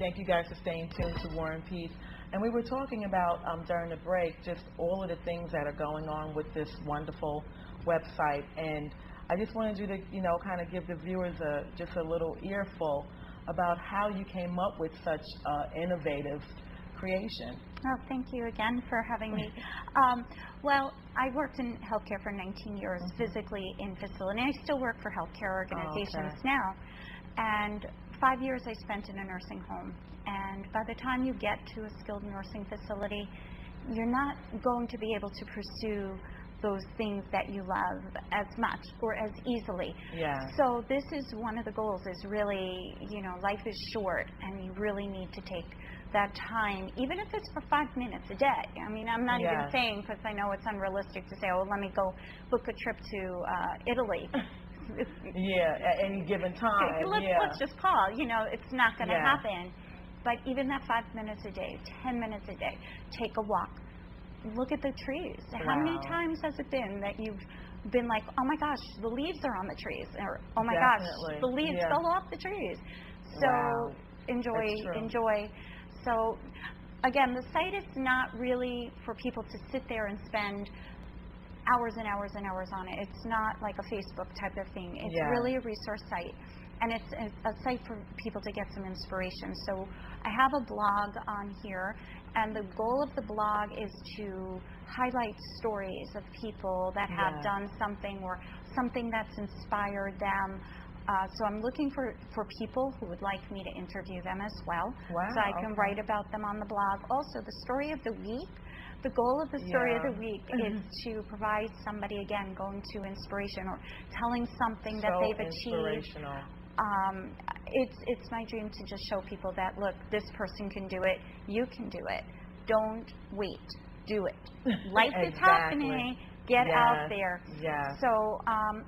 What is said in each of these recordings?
Thank you guys for staying tuned to War and Peace. And we were talking about during the break just all of the things that are going on with this wonderful website. And I just wanted you to, you know, kind of give the viewers just a little earful about how you came up with such innovative creation. Oh, thank you again for having me. Well, I worked in healthcare for 19 years, physically in facility, and I still work for healthcare organizations now. And 5 years I spent in a nursing home. And by the time you get to a skilled nursing facility, you're not going to be able to pursue those things that you love as much or as easily. Yeah. So this is one of the goals, is really, you know, life is short and you really need to take that time, even if it's for 5 minutes a day. I mean, I'm not even saying, because I know it's unrealistic to say, oh, let me go book a trip to Italy. At any given time. Let's just call. You know, it's not going to happen. But even that 5 minutes a day, 10 minutes a day, take a walk. Look at the trees. How many times has it been that you've been like, oh my gosh, the leaves are on the trees, or oh my gosh, the leaves fell off the trees. So enjoy. So again, the site is not really for people to sit there and spend hours and hours and hours on it. It's not like a Facebook type of thing. It's really a resource site. And it's a site for people to get some inspiration. So I have a blog on here, and the goal of the blog is to highlight stories of people that have done something or something that's inspired them. So I'm looking for people who would like me to interview them as well. So I can write about them on the blog. Also, the story of the week. The goal of the story of the week is to provide somebody, again, going to inspiration or telling something that they've achieved. It's my dream to just show people that, look, this person can do it, you can do it. Don't wait, do it. Life is happening, get out there. So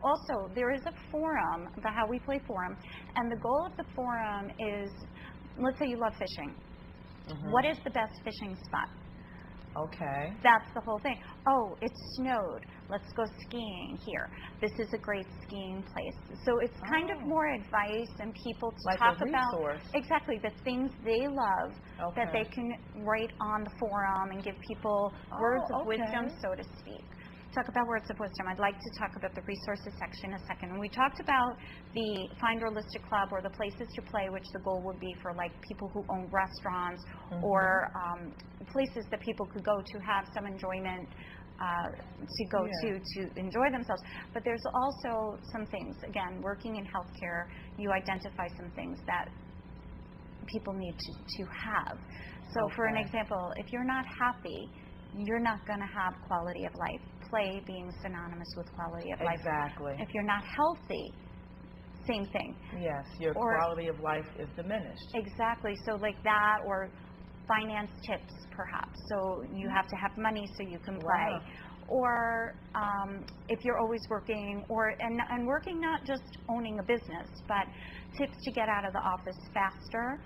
also, there is a forum, the How We Play forum, and the goal of the forum is, let's say you love fishing. What is the best fishing spot? Okay. That's the whole thing. Oh, it snowed. Let's go skiing here. This is a great skiing place. So it's kind of more advice and people to talk about exactly the things they love that they can write on the forum and give people words of wisdom, so to speak. Talk about words of wisdom. I'd like to talk about the resources section in a second. And we talked about the Find Realistic Club, or the places to play, which the goal would be for like people who own restaurants or places that people could go to have some enjoyment, to go to enjoy themselves. But there's also some things, again, working in healthcare, you identify some things that people need to have. So for an example, if you're not happy, you're not going to have quality of life. Play being synonymous with quality of life. Exactly. If you're not healthy, same thing. Yes, your quality of life is diminished. Exactly. So like that, or finance tips perhaps. So you have to have money so you can play. Or if you're always working, and working, not just owning a business, but tips to get out of the office faster.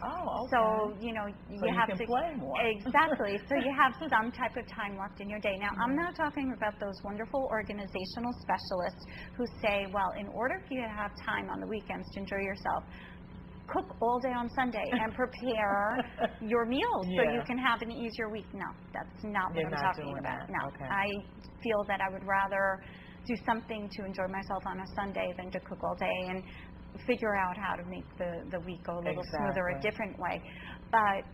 So you know, you have to play more. Exactly. So you have some type of time left in your day. Now, I'm not talking about those wonderful organizational specialists who say, well, in order for you to have time on the weekends to enjoy yourself, cook all day on Sunday and prepare your meals so you can have an easier week. No, that's not what I'm talking about. No, I feel that I would rather do something to enjoy myself on a Sunday than to cook all day and figure out how to make the week go a little smoother a different way. But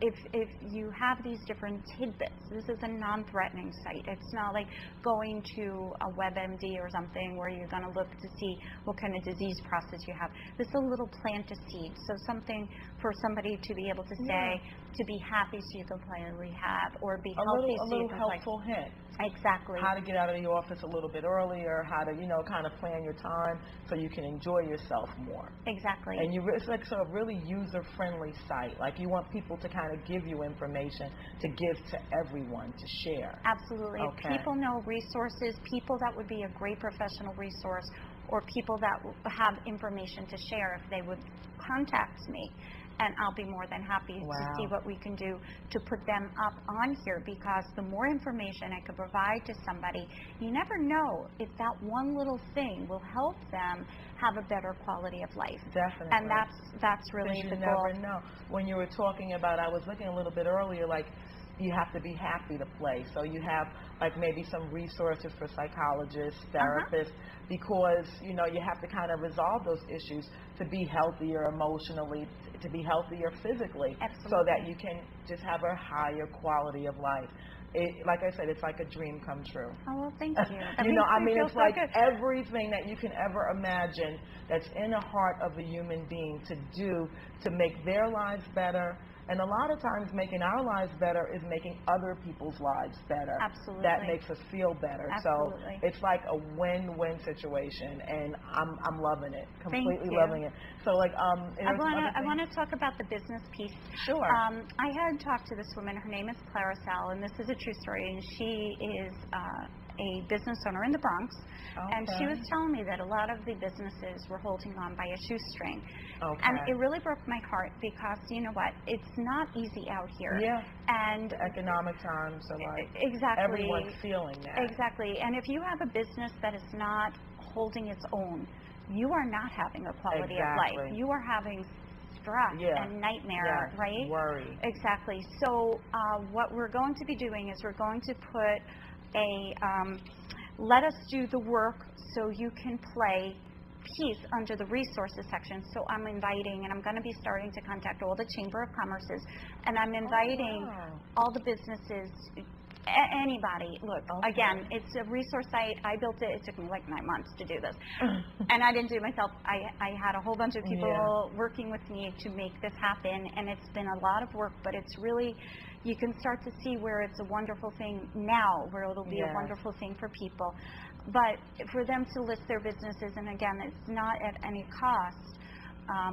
if you have these different tidbits, this is a non-threatening site. It's not like going to a WebMD or something where you're going to look to see what kind of disease process you have. This is a little plant a seed, so something for somebody to be able to say, to be happy so you can play in rehab, or be healthy so you can play. A little helpful hint. Exactly. How to get out of the office a little bit earlier, how to, you know, kind of plan your time so you can enjoy yourself more. Exactly. And it's like sort of really user-friendly site. Like you want people to kind of give you information to give to everyone, to share. Absolutely. People know resources, people that would be a great professional resource, or people that have information to share, if they would contact me. and I'll be more than happy to see what we can do to put them up on here, because the more information I could provide to somebody, you never know if that one little thing will help them have a better quality of life. Definitely. And that's really the goal. You never know. When you were talking about, I was looking a little bit earlier, like, you have to be happy to play. So you have like maybe some resources for psychologists, therapists, because, you know, you have to kind of resolve those issues to be healthier emotionally, to be healthier physically. Absolutely. So that you can just have a higher quality of life. Like I said, it's like a dream come true. Oh, well, thank you. You know, I mean, it's so like good. everything that you can ever imagine that's in the heart of a human being to do to make their lives better. And a lot of times making our lives better is making other people's lives better. Absolutely. That makes us feel better. Absolutely. So it's like a win-win situation, and I'm loving it. Completely Thank you. loving it. So like I want to talk about the business piece. Sure. I had talked to this woman. Her name is Clara Sal, and this is a true story. And she is a business owner in the Bronx. Okay. And she was telling me that a lot of the businesses were holding on by a shoestring. Okay. And it really broke my heart, because you know what? It's not easy out here. Yeah. And economic times are like exactly, everyone's feeling that. Exactly. And if you have a business that is not holding its own, you are not having a quality of life. You are having stress and nightmare, right? Worry. Exactly. So what we're going to be doing is we're going to put a let us do the work so you can play piece under the resources section. So I'm inviting, and I'm going to be starting to contact all the Chamber of Commerces, and I'm inviting all the businesses, anybody. Look, again, it's a resource site. I built it. It took me like 9 months to do this. And I didn't do it myself. I had a whole bunch of people working with me to make this happen, and it's been a lot of work, but it's really, you can start to see where it's a wonderful thing now, where it'll be a wonderful thing for people. But for them to list their businesses, and again, it's not at any cost,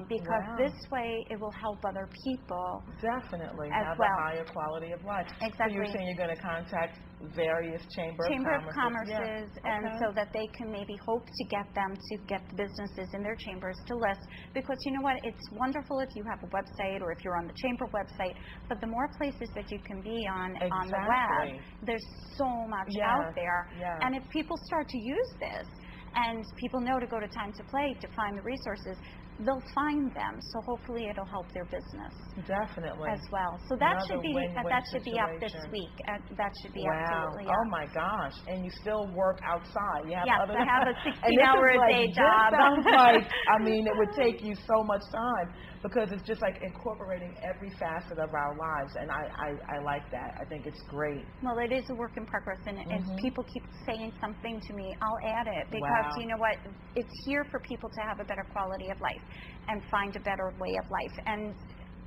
because this way it will help other people. Definitely. As have well. a higher quality of life. Exactly. So you're saying you're going to contact various Chamber of Commerces, and so that they can maybe hope to get them to get the businesses in their chambers to list, because you know what, it's wonderful if you have a website or if you're on the chamber website, but the more places that you can be on the web, there's so much out there. And if people start to use this, and people know to go to Time to Play to find the resources, they'll find them. So hopefully it'll help their business. Definitely. As well. So that should be up this situation. week. That should be absolutely up. Oh my gosh. And you still work outside. You have I have a 16-hour-a-day job. This sounds like, I mean, it would take you so much time, because it's just like incorporating every facet of our lives, and I like that. I think it's great. Well, it is a work in progress, and if people keep saying something to me, I'll add it, because you know what, it's here for people to have a better quality of life and find a better way of life, and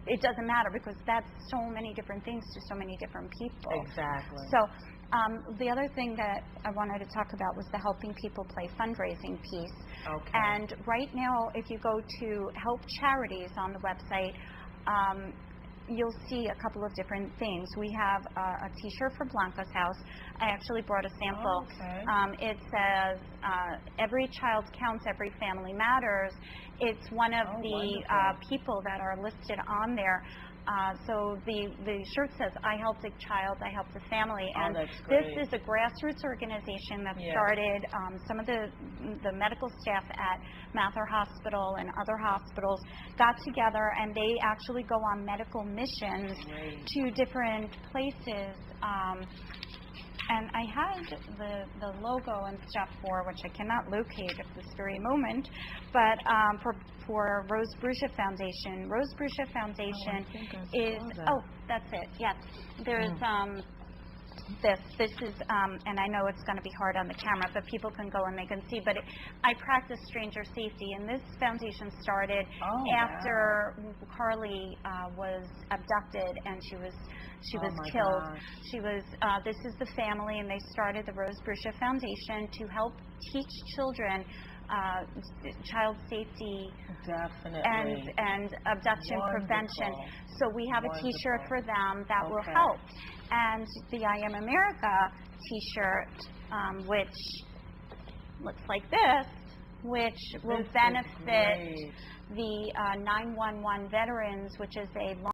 it doesn't matter, because that's so many different things to so many different people. Exactly. So the other thing that I wanted to talk about was the Helping People Play fundraising piece. Okay. And right now, if you go to Help Charities on the website, you'll see a couple of different things. We have a T-shirt for Blanca's house. I actually brought a sample. It says, "Every child counts, every family matters." It's one of the people that are listed on there. So the shirt says, "I helped a child, I helped a family," and this is a grassroots organization that started. Some of the medical staff at Mather Hospital and other hospitals got together, and they actually go on medical missions to different places. And I had the logo and stuff for, which I cannot locate at this very moment, but for Rose Brucia Foundation. Rose Brucia Foundation that's it. Yes, there's this is and I know it's going to be hard on the camera, but people can go and they can see. But I practice stranger safety, and this foundation started after Carly was abducted and she was killed. She was. This is the family, and they started the Rose Brucia Foundation to help teach children child safety and abduction prevention. So we have a T-shirt for them that will help, and the I Am America T-shirt, which looks like this, which will benefit the 911 Veterans, which is a